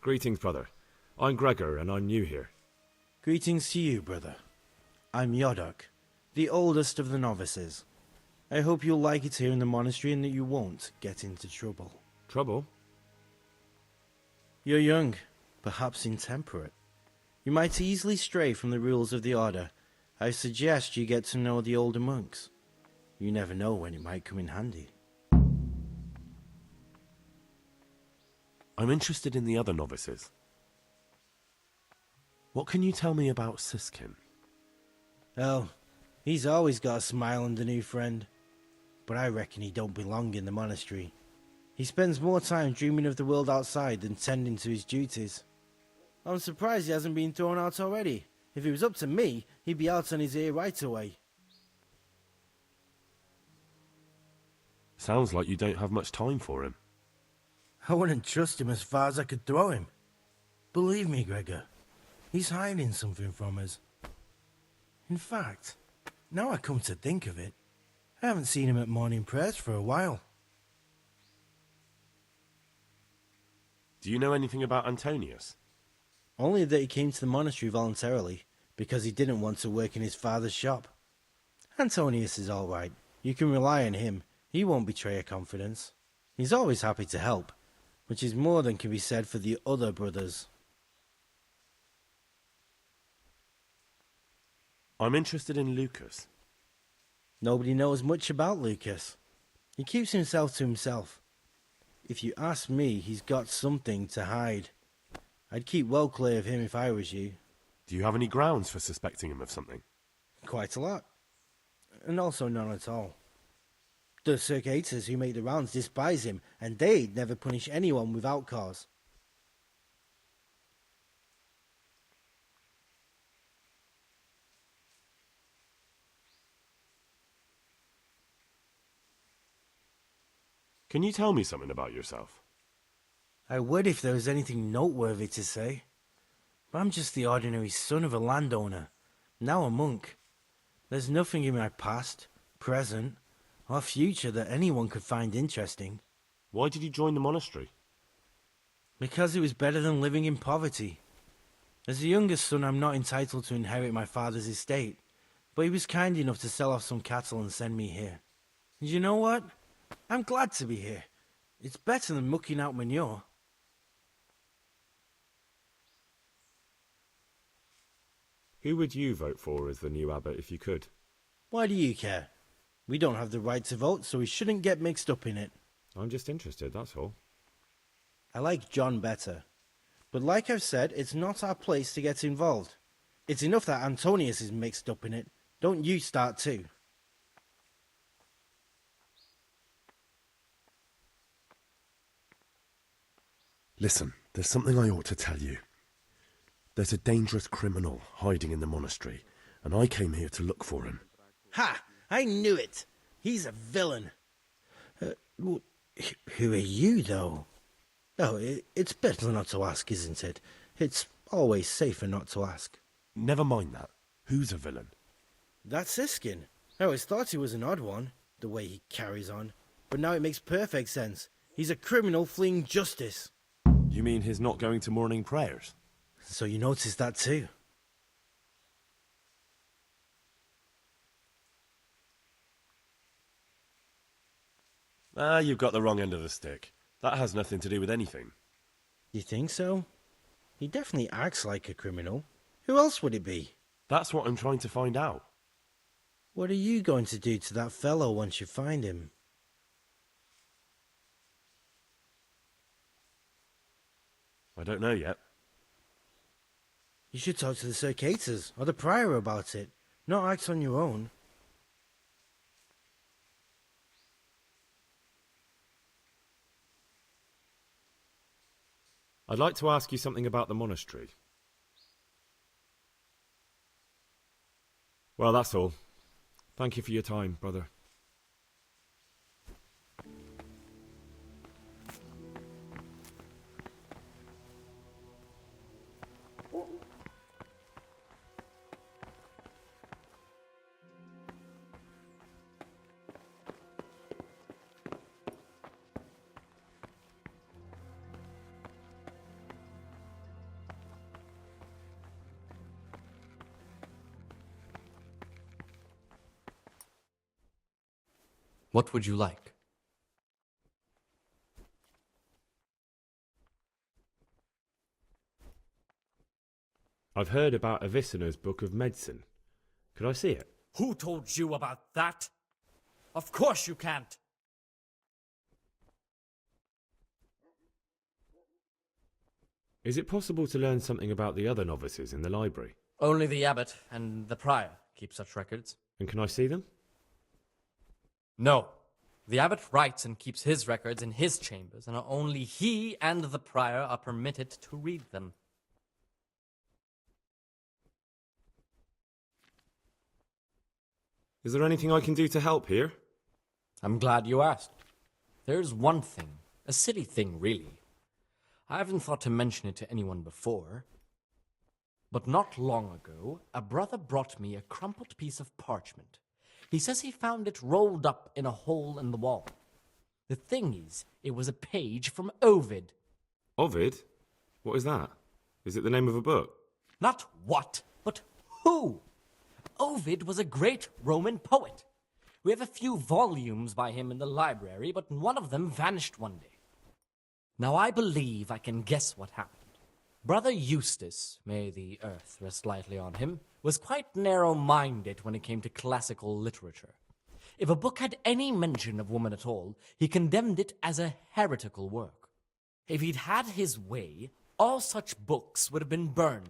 Greetings, brother. I'm Gregor, and I'm new here. Greetings to you, brother. I'm Yodok, the oldest of the novices. I hope you'll like it here in the monastery and that you won't get into trouble. Trouble? You're young, perhaps intemperate. You might easily stray from the rules of the order. I suggest you get to know the older monks. You never know when it might come in handy. I'm interested in the other novices. What can you tell me about Siskin? Oh, he's always got a smile on the new friend. But I reckon he don't belong in the monastery. He spends more time dreaming of the world outside than tending to his duties. I'm surprised he hasn't been thrown out already. If it was up to me, he'd be out on his ear right away. Sounds like you don't have much time for him. I wouldn't trust him as far as I could throw him. Believe me, Gregor, he's hiding something from us. In fact, now I come to think of it, I haven't seen him at morning prayers for a while. Do you know anything about Antonius? Only that he came to the monastery voluntarily, because he didn't want to work in his father's shop. Antonius is all right. You can rely on him. He won't betray your confidence. He's always happy to help, which is more than can be said for the other brothers. I'm interested in Lucas. Nobody knows much about Lucas. He keeps himself to himself. If you ask me, he's got something to hide. I'd keep well clear of him if I was you. Do you have any grounds for suspecting him of something? Quite a lot. And also none at all. The circators who make the rounds despise him, and they'd never punish anyone without cause. Can you tell me something about yourself? I would if there was anything noteworthy to say. But I'm just the ordinary son of a landowner, now a monk. There's nothing in my past, present, or future that anyone could find interesting. Why did you join the monastery? Because it was better than living in poverty. As the youngest son, I'm not entitled to inherit my father's estate, but he was kind enough to sell off some cattle and send me here. And you know what? I'm glad to be here. It's better than mucking out manure. Who would you vote for as the new abbot if you could? Why do you care? We don't have the right to vote, so we shouldn't get mixed up in it. I'm just interested, that's all. I like John better. But like I've said, it's not our place to get involved. It's enough that Antonius is mixed up in it. Don't you start too. Listen, there's something I ought to tell you. There's a dangerous criminal hiding in the monastery, and I came here to look for him. Ha! I knew it! He's a villain. Who are you, though? Oh, it's better not to ask, isn't it? It's always safer not to ask. Never mind that. Who's a villain? That's Siskin. I always thought he was an odd one, the way he carries on. But now it makes perfect sense. He's a criminal fleeing justice. You mean he's not going to morning prayers? So you noticed that too? You've got the wrong end of the stick. That has nothing to do with anything. You think so? He definitely acts like a criminal. Who else would it be? That's what I'm trying to find out. What are you going to do to that fellow once you find him? I don't know yet. You should talk to the circators or the prior about it, not act on your own. I'd like to ask you something about the monastery. Well, that's all. Thank you for your time, brother. What would you like? I've heard about Avicenna's Book of Medicine. Could I see it? Who told you about that? Of course you can't. Is it possible to learn something about the other novices in the library? Only the abbot and the prior keep such records. And can I see them? No. The abbot writes and keeps his records in his chambers, and only he and the prior are permitted to read them. Is there anything I can do to help here? I'm glad you asked. There's one thing, a silly thing really. I haven't thought to mention it to anyone before, but not long ago, a brother brought me a crumpled piece of parchment. He says he found it rolled up in a hole in the wall. The thing is, it was a page from Ovid. Ovid? What is that? Is it the name of a book? Not what, but who. Ovid was a great Roman poet. We have a few volumes by him in the library, but one of them vanished one day. Now I believe I can guess what happened. Brother Eustace, may the earth rest lightly on him, was quite narrow-minded when it came to classical literature. If a book had any mention of woman at all, he condemned it as a heretical work. If he'd had his way, all such books would have been burned.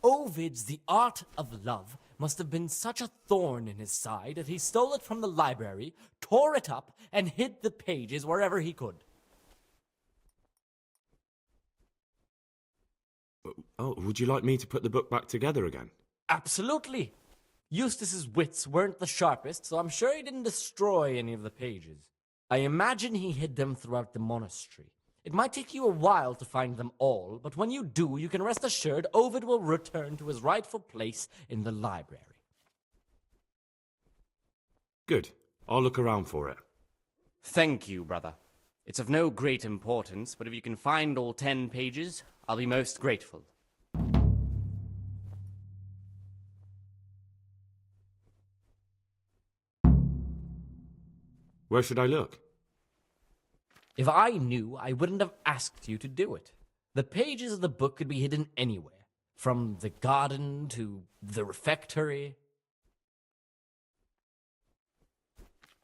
Ovid's The Art of Love must have been such a thorn in his side that he stole it from the library, tore it up, and hid the pages wherever he could. Oh, would you like me to put the book back together again? Absolutely. Eustace's wits weren't the sharpest, so I'm sure he didn't destroy any of the pages. I imagine he hid them throughout the monastery. It might take you a while to find them all, but when you do, you can rest assured Ovid will return to his rightful place in the library. Good. I'll look around for it. Thank you, brother. It's of no great importance, but if you can find all 10 pages, I'll be most grateful. Where should I look? If I knew, I wouldn't have asked you to do it. The pages of the book could be hidden anywhere, from the garden to the refectory.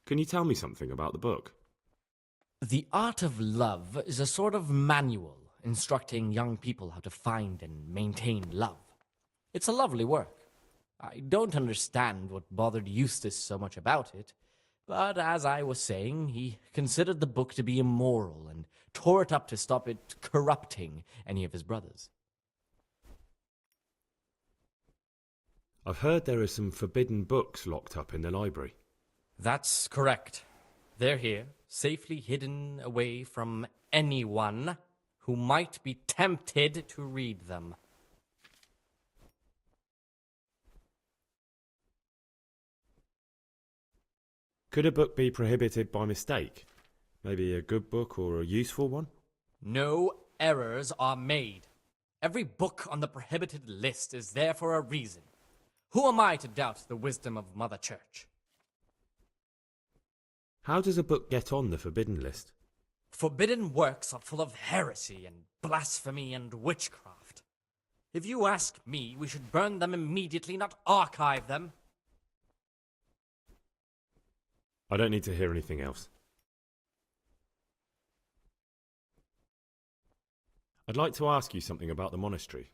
Can you tell me something about the book? The Art of Love is a sort of manual instructing young people how to find and maintain love. It's a lovely work. I don't understand what bothered Eustace so much about it, but as I was saying, he considered the book to be immoral and tore it up to stop it corrupting any of his brothers. I've heard there are some forbidden books locked up in the library. That's correct. They're here, safely hidden away from anyone who might be tempted to read them. Could a book be prohibited by mistake? Maybe a good book or a useful one? No errors are made. Every book on the prohibited list is there for a reason. Who am I to doubt the wisdom of Mother Church? How does a book get on the forbidden list? Forbidden works are full of heresy and blasphemy and witchcraft. If you ask me, we should burn them immediately, not archive them. I don't need to hear anything else. I'd like to ask you something about the monastery.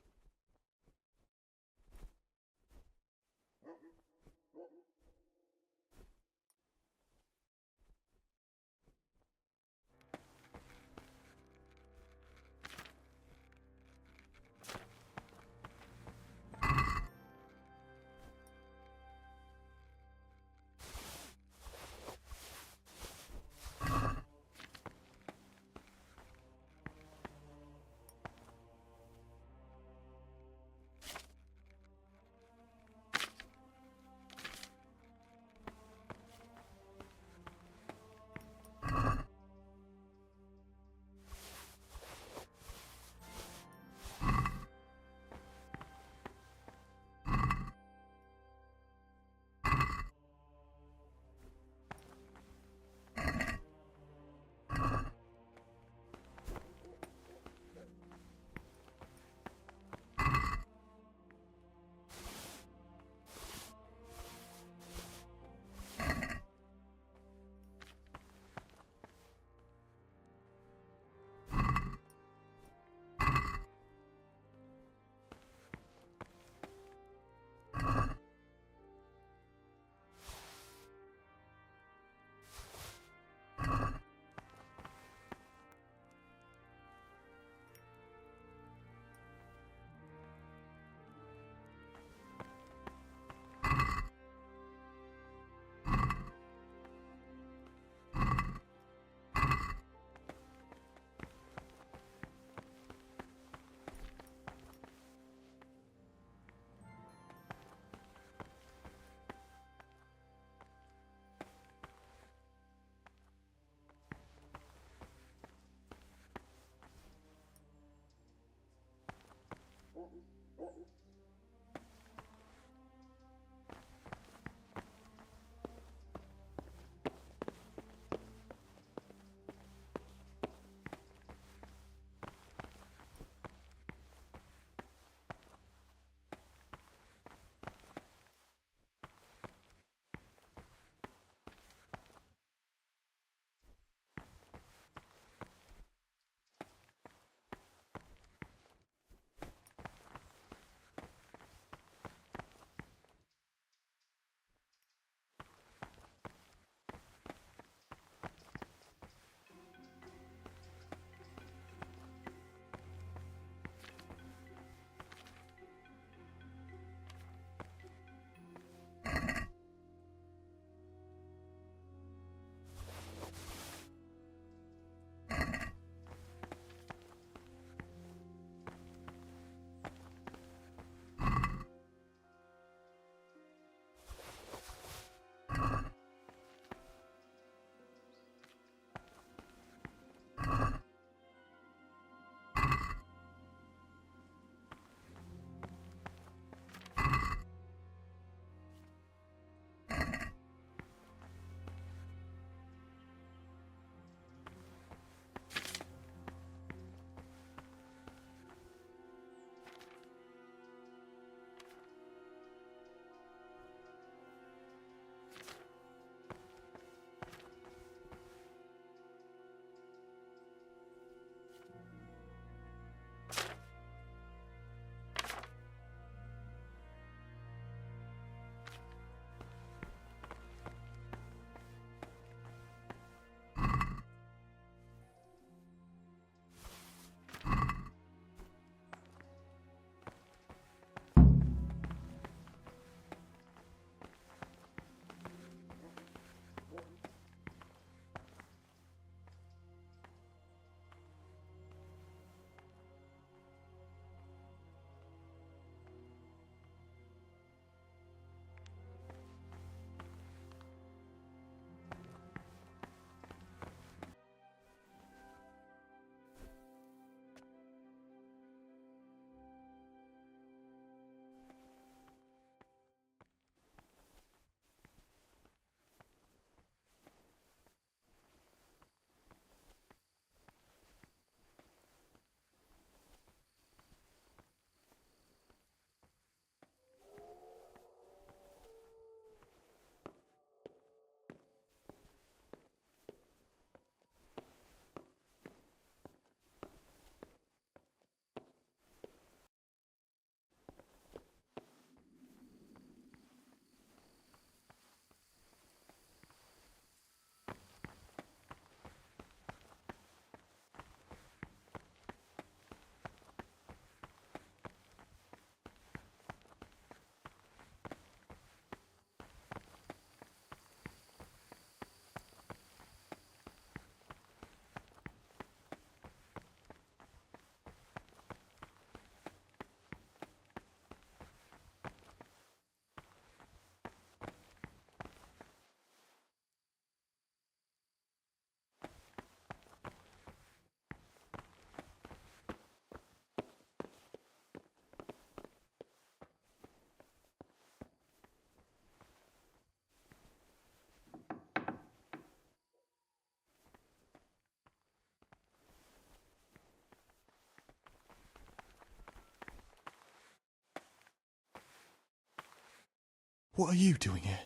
What are you doing here?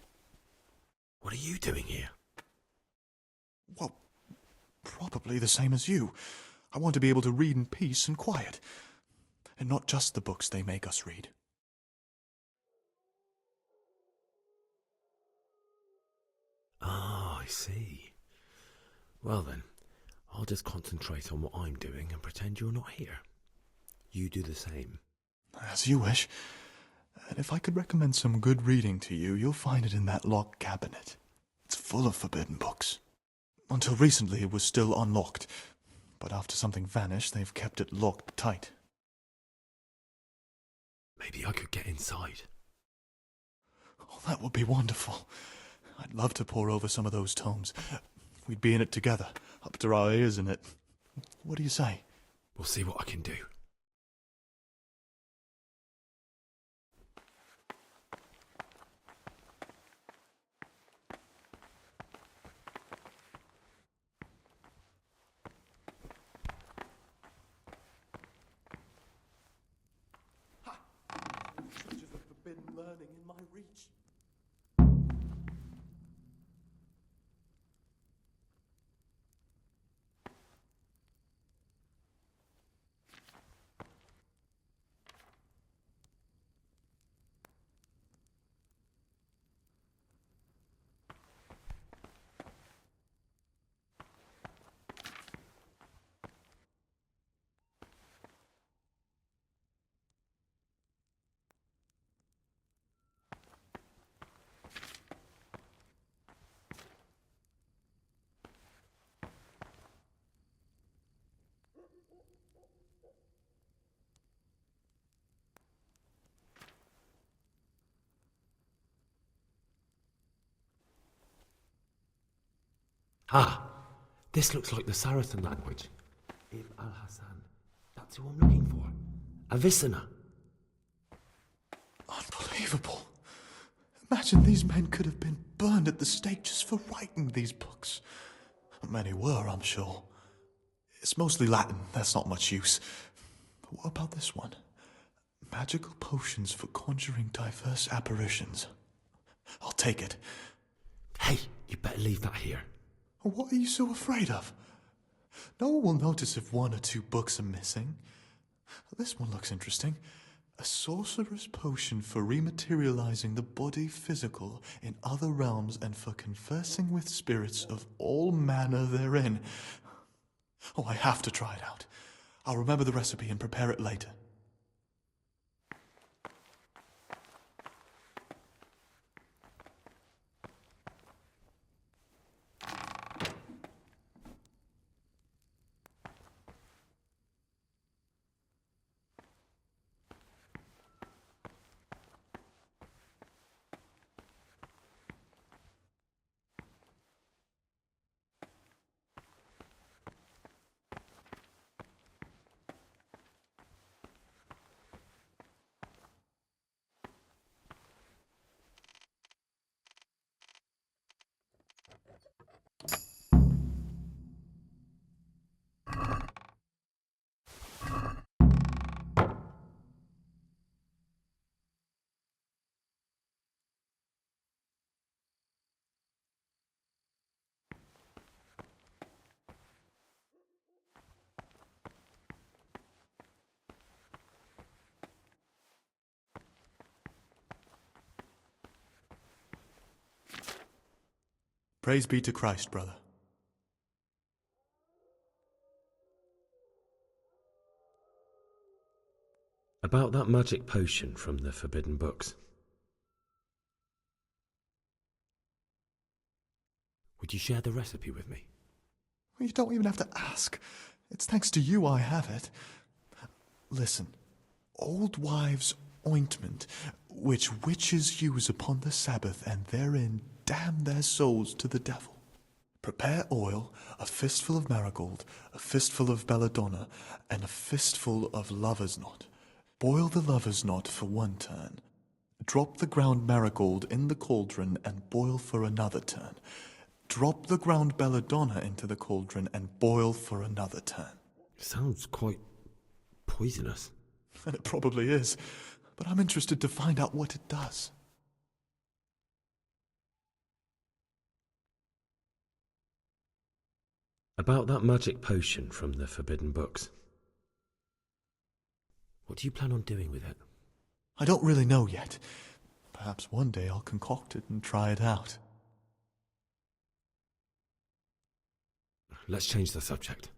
What are you doing here? Well, probably the same as you. I want to be able to read in peace and quiet. And not just the books they make us read. Ah, I see. Well then, I'll just concentrate on what I'm doing and pretend you're not here. You do the same. As you wish. And if I could recommend some good reading to you, you'll find it in that locked cabinet. It's full of forbidden books. Until recently it was still unlocked, but after something vanished, they've kept it locked tight. Maybe I could get inside. Oh, that would be wonderful. I'd love to pore over some of those tomes. We'd be in it together, up to our ears in it. What do you say? We'll see what I can do. reach. Ah, this looks like the Saracen language. Ibn al-Hassan. That's who I'm looking for. Avicenna. Unbelievable. Imagine these men could have been burned at the stake just for writing these books. Many were, I'm sure. It's mostly Latin, that's not much use. But what about this one? Magical potions for conjuring diverse apparitions. I'll take it. Hey, you better leave that here. What are you so afraid of? No one will notice if 1 or 2 books are missing. This one looks interesting. A sorcerer's potion for rematerializing the body physical in other realms and for conversing with spirits of all manner therein. Oh, I have to try it out. I'll remember the recipe and prepare it later. Praise be to Christ, brother. About that magic potion from the forbidden books. Would you share the recipe with me? You don't even have to ask. It's thanks to you I have it. Listen, old wives' ointment, which witches use upon the Sabbath, and therein damn their souls to the devil. Prepare oil, a fistful of marigold, a fistful of belladonna, and a fistful of lover's knot. Boil the lover's knot for 1 turn. Drop the ground marigold in the cauldron and boil for another turn. Drop the ground belladonna into the cauldron and boil for another turn. Sounds quite poisonous. And it probably is, but I'm interested to find out what it does. About that magic potion from the forbidden books. What do you plan on doing with it? I don't really know yet. Perhaps one day I'll concoct it and try it out. Let's change the subject.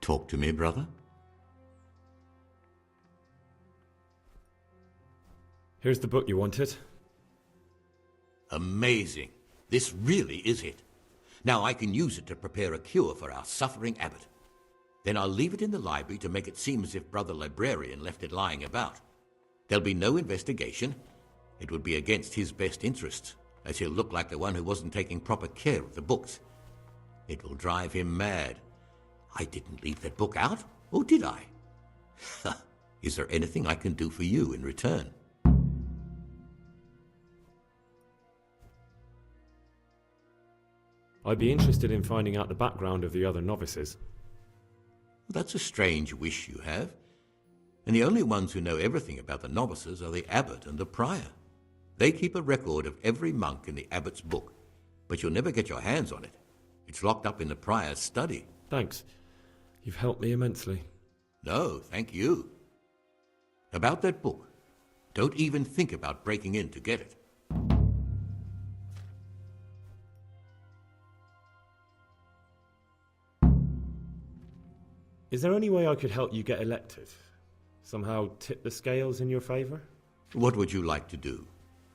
Talk to me, brother. Here's the book you wanted. Amazing. This really is it. Now I can use it to prepare a cure for our suffering abbot. Then I'll leave it in the library to make it seem as if Brother Librarian left it lying about. There'll be no investigation. It would be against his best interests, as he'll look like the one who wasn't taking proper care of the books. It will drive him mad. I didn't leave that book out, or did I? Is there anything I can do for you in return? I'd be interested in finding out the background of the other novices. That's a strange wish you have. And the only ones who know everything about the novices are the abbot and the prior. They keep a record of every monk in the abbot's book, but you'll never get your hands on it. It's locked up in the prior's study. Thanks. You've helped me immensely. No, thank you. About that book, don't even think about breaking in to get it. Is there any way I could help you get elected? Somehow tip the scales in your favour? What would you like to do?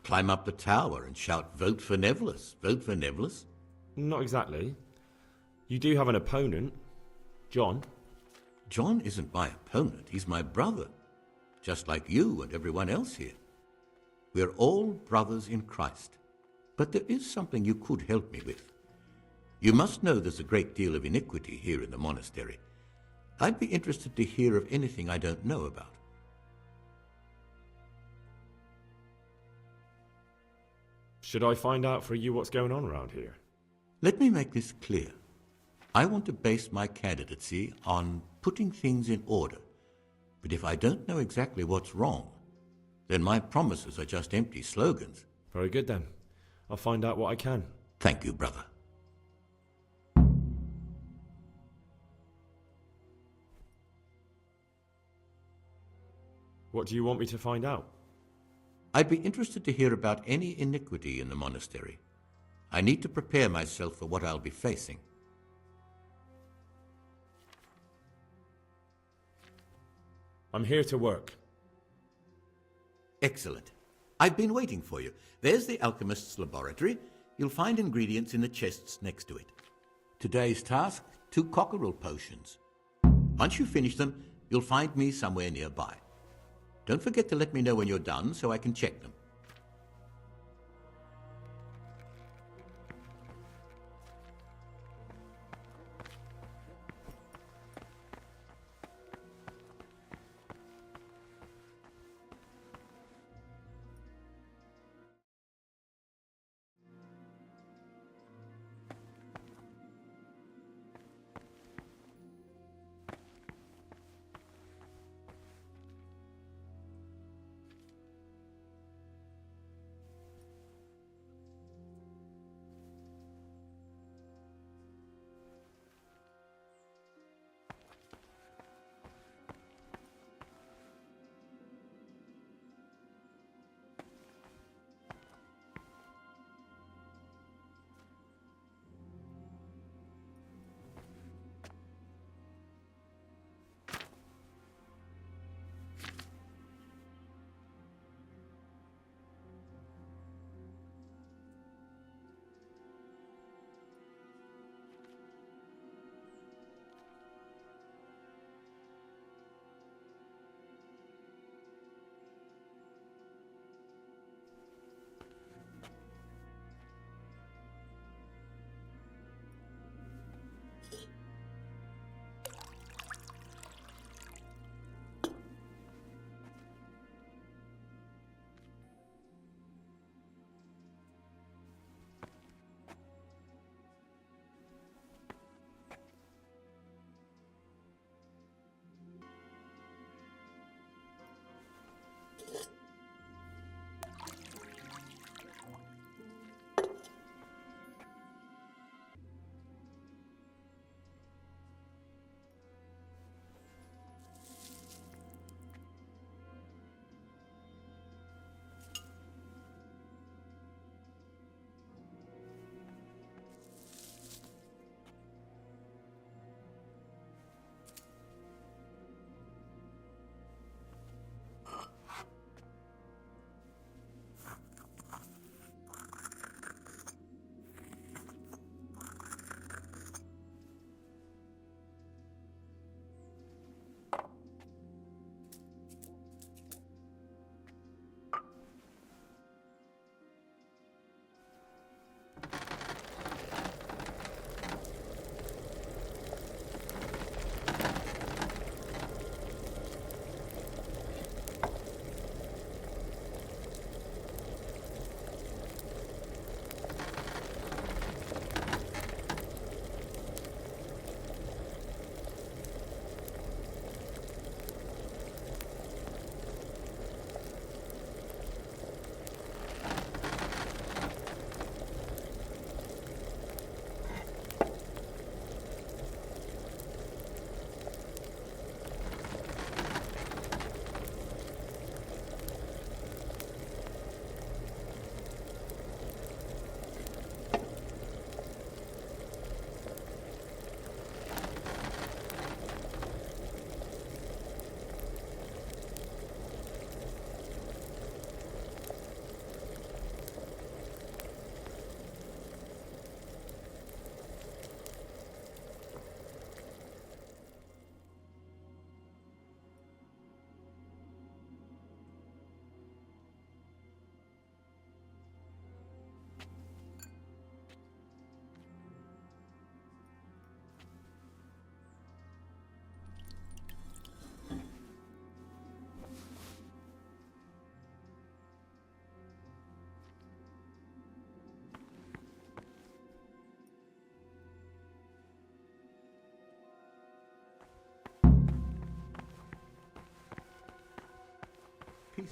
Climb up the tower and shout, "Vote for Nevillus, vote for Nevillus"? Not exactly. You do have an opponent, John. John isn't my opponent, he's my brother. Just like you and everyone else here. We're all brothers in Christ. But there is something you could help me with. You must know there's a great deal of iniquity here in the monastery. I'd be interested to hear of anything I don't know about. Should I find out for you what's going on around here? Let me make this clear. I want to base my candidacy on putting things in order. But if I don't know exactly what's wrong, then my promises are just empty slogans. Very good then. I'll find out what I can. Thank you, brother. What do you want me to find out? I'd be interested to hear about any iniquity in the monastery. I need to prepare myself for what I'll be facing. I'm here to work. Excellent. I've been waiting for you. There's the alchemist's laboratory. You'll find ingredients in the chests next to it. Today's task, 2 cockerel potions. Once you finish them, you'll find me somewhere nearby. Don't forget to let me know when you're done so I can check them.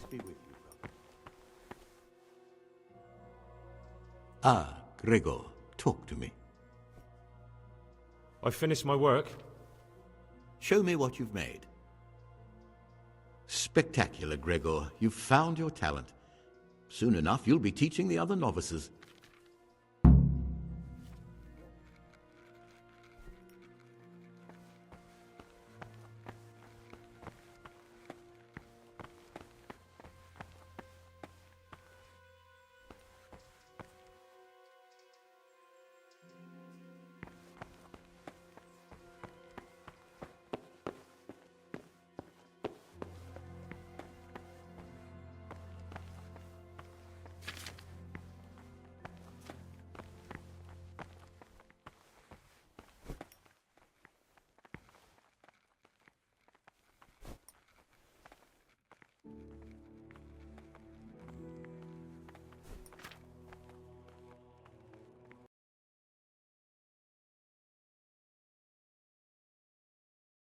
Peace be with you, brother. Ah, Gregor, talk to me. I've finished my work. Show me what you've made. Spectacular, Gregor. You've found your talent. Soon enough, you'll be teaching the other novices.